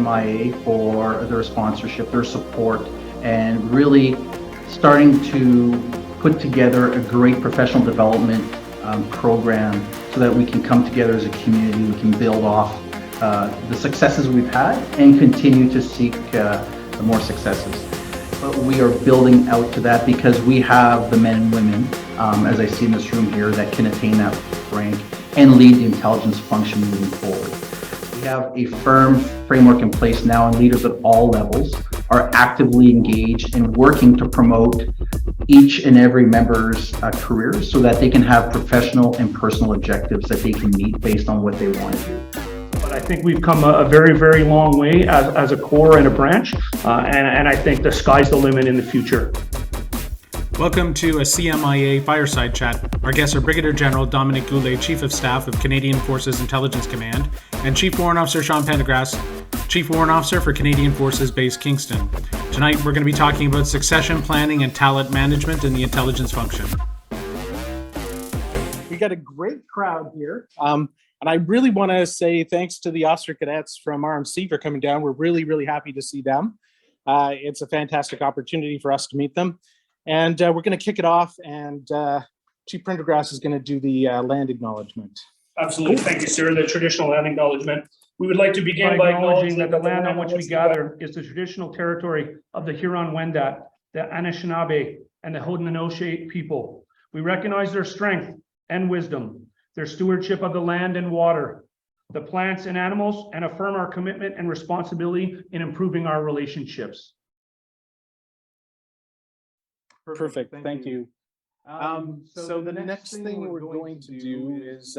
CMIA for their sponsorship, their support, and really starting to put together a great professional development program so that we can come together as a community, we can build off the successes we've had and continue to seek more successes. But we are building out to that because we have the men and women, as I see in this room here, that can attain that rank and lead the intelligence function moving forward. We have a firm framework in place now, and leaders at all levels are actively engaged in working to promote each and every member's careers so that they can have professional and personal objectives that they can meet based on what they want to do. But I think we've come a very, very long way as a core and a branch, and I think the sky's the limit in the future. Welcome to a CMIA Fireside Chat. Our guests are Brigadier General Dominic Goulet, Chief of Staff of Canadian Forces Intelligence Command, and Chief Warrant Officer Sean Prendergast, Chief Warrant Officer for Canadian Forces Base Kingston. Tonight we're going to be talking about succession planning and talent management in the intelligence function. We got a great crowd here. And I really want to say thanks to the officer cadets from RMC for coming down. We're really, really happy to see them. It's a fantastic opportunity for us to meet them. And we're going to kick it off, and Chief Prendergast is going to do the land acknowledgement. Absolutely. Thank you, sir. The traditional land acknowledgement. We would like to begin by acknowledging that the land on which we gather is the traditional territory of the Huron-Wendat, the Anishinaabe, and the Haudenosaunee people. We recognize their strength and wisdom, their stewardship of the land and water, the plants and animals, and affirm our commitment and responsibility in improving our relationships. Perfect. Thank you. So the next thing we're going to do is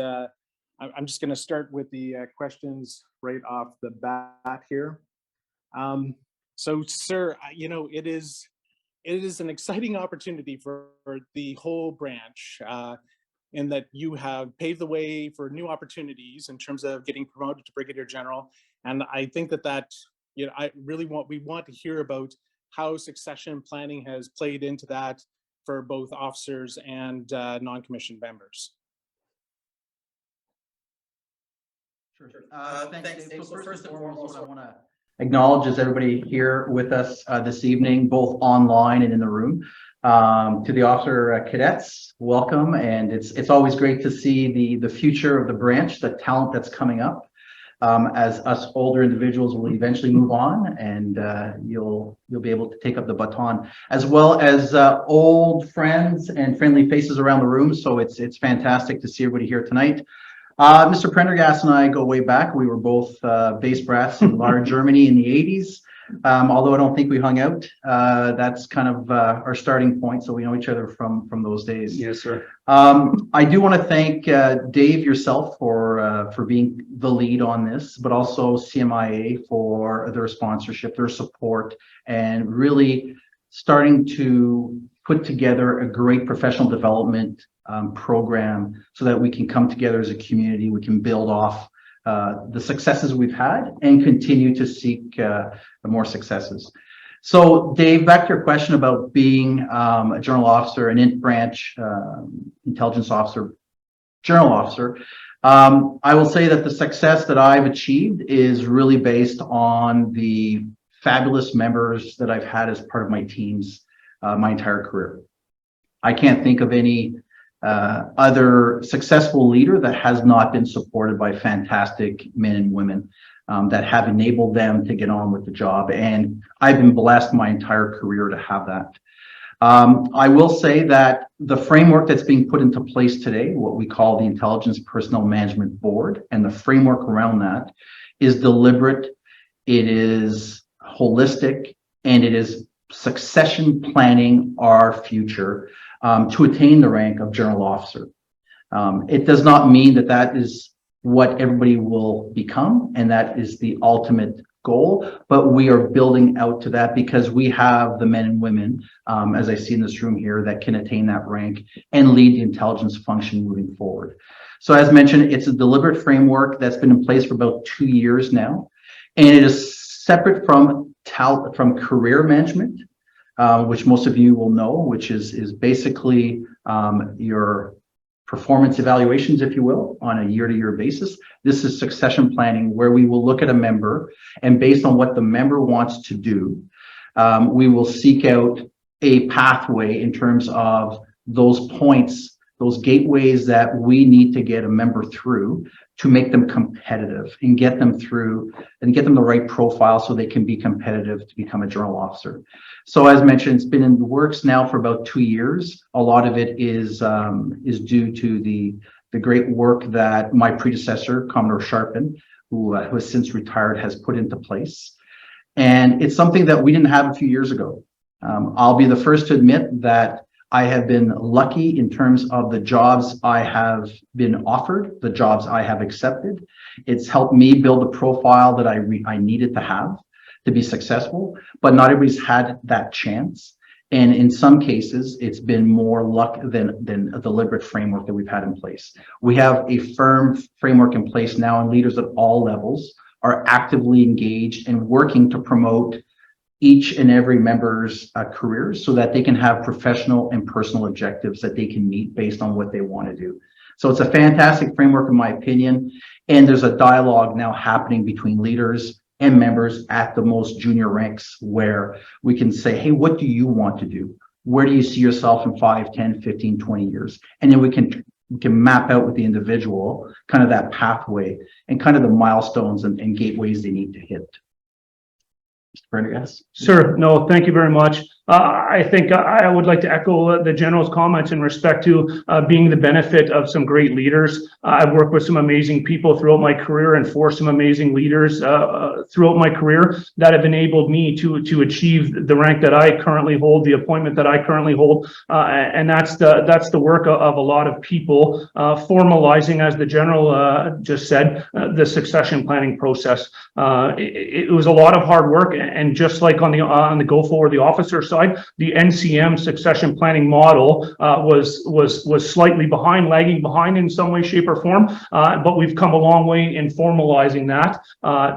I'm just going to start with the questions right off the bat here. So, sir, you know, it is an exciting opportunity for the whole branch in that you have paved the way for new opportunities in terms of getting promoted to Brigadier General. And I think that you know, we want to hear about how succession planning has played into that for both officers and non-commissioned members. Sure. Thanks, Dave. So first and foremost, what I want to acknowledge is everybody here with us this evening, both online and in the room. To the officer cadets, welcome. And it's always great to see the future of the branch, the talent that's coming up. As us older individuals will eventually move on, and you'll be able to take up the baton, as well as old friends and friendly faces around the room. So it's fantastic to see everybody here tonight. Mr. Prendergast and I go way back. We were both base brats in Lahr, Germany in the 80s. Although I don't think we hung out, that's kind of our starting point. So we know each other from those days. Yes, sir. I do want to thank Dave, yourself, for being the lead on this, but also CMIA for their sponsorship, their support, and really starting to put together a great professional development program so that we can come together as a community, we can build off the successes we've had and continue to seek more successes. So Dave, back to your question about being a general officer, an int branch intelligence officer, general officer. I will say that the success that I've achieved is really based on the fabulous members that I've had as part of my teams my entire career. I can't think of any other successful leader that has not been supported by fantastic men and women that have enabled them to get on with the job. And I've been blessed my entire career to have that. I will say that the framework that's being put into place today, what we call the Intelligence Personnel Management Board, and the framework around that is deliberate, it is holistic, and it is succession planning our future to attain the rank of general officer. It does not mean that that is what everybody will become, and that is the ultimate goal, but we are building out to that because we have the men and women, as I see in this room here, that can attain that rank and lead the intelligence function moving forward. So as mentioned, it's a deliberate framework that's been in place for about 2 years now, and it is separate from career management, which most of you will know, which is basically your performance evaluations, if you will, on a year-to-year basis. This is succession planning, where we will look at a member, and based on what the member wants to do, we will seek out a pathway in terms of those points, those gateways that we need to get a member through to make them competitive and get them through and get them the right profile so they can be competitive to become a journal officer. So as mentioned, it's been in the works now for about 2 years. A lot of it is due to the great work that my predecessor, Commodore Sharpen, who has since retired, has put into place. And it's something that we didn't have a few years ago. I'll be the first to admit that I have been lucky in terms of the jobs I have been offered, the jobs I have accepted. It's helped me build a profile that I needed to have to be successful, but not everybody's had that chance. And in some cases, it's been more luck than a deliberate framework that we've had in place. We have a firm framework in place now, and leaders at all levels are actively engaged and working to promote each and every member's careers so that they can have professional and personal objectives that they can meet based on what they want to do. So it's a fantastic framework, in my opinion. And there's a dialogue now happening between leaders and members at the most junior ranks, where we can say, hey, what do you want to do? Where do you see yourself in 5, 10, 15, 20 years? And then we can map out with the individual kind of that pathway and kind of the milestones and gateways they need to hit. Mr. Prendergast? Sir, no, thank you very much. I think I would like to echo the General's comments in respect to being the benefit of some great leaders. I've worked with some amazing people throughout my career and for some amazing leaders throughout my career that have enabled me to achieve the rank that I currently hold, the appointment that I currently hold. And that's the work of a lot of people formalizing, as the General just said, the succession planning process. It was a lot of hard work, and just like on the GOFO or the officer side, the NCM succession planning model was slightly lagging behind in some way, shape, or form. But we've come a long way in formalizing that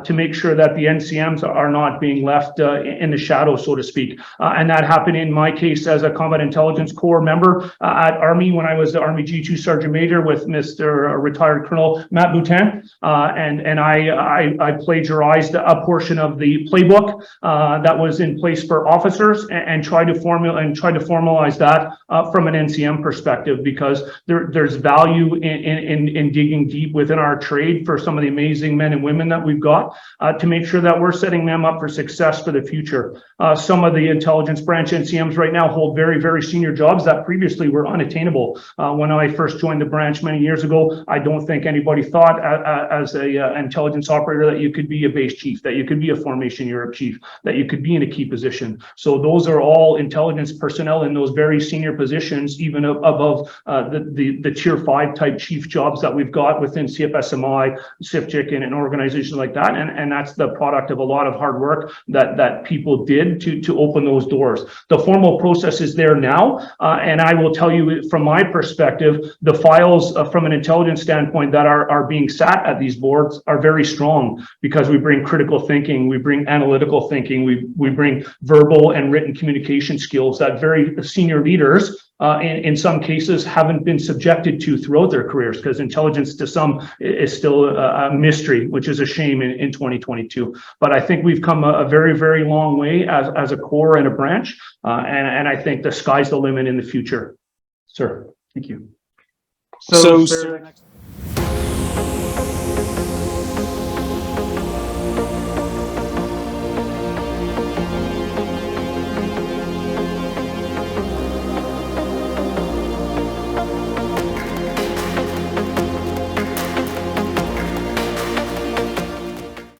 to make sure that the NCMs are not being left in the shadow, so to speak. And that happened in my case as a Combat Intelligence Corps member at Army when I was the Army G2 Sergeant Major with Mr. Retired Colonel Matt Boutin. And I plagiarized a portion of the playbook that was in place for officers and try to formalize that from an NCM perspective, because there's value in digging deep within our trade for some of the amazing men and women that we've got to make sure that we're setting them up for success for the future. Some of the intelligence branch NCMs right now hold very, very senior jobs that previously were unattainable. When I first joined the branch many years ago, I don't think anybody thought as a intelligence operator that you could be a base chief, that you could be a formation Europe chief, that you could be in a key position. So those are all intelligence personnel in those very senior positions, even above the tier 5 type chief jobs that we've got within CFSMI, CIFJIC, and an organization like that. And that's the product of a lot of hard work that people did to open those doors. The formal process is there now. And I will tell you from my perspective, the files from an intelligence standpoint that are being sat at these boards are very strong, because we bring critical thinking, we bring analytical thinking, we bring verbal and written communication skills that very senior leaders in some cases haven't been subjected to throughout their careers, because intelligence to some is still a mystery, which is a shame in 2022. But I think we've come a very, very long way as a Corps and a branch, and I think the sky's the limit in the future. Sir. Thank you. So sir,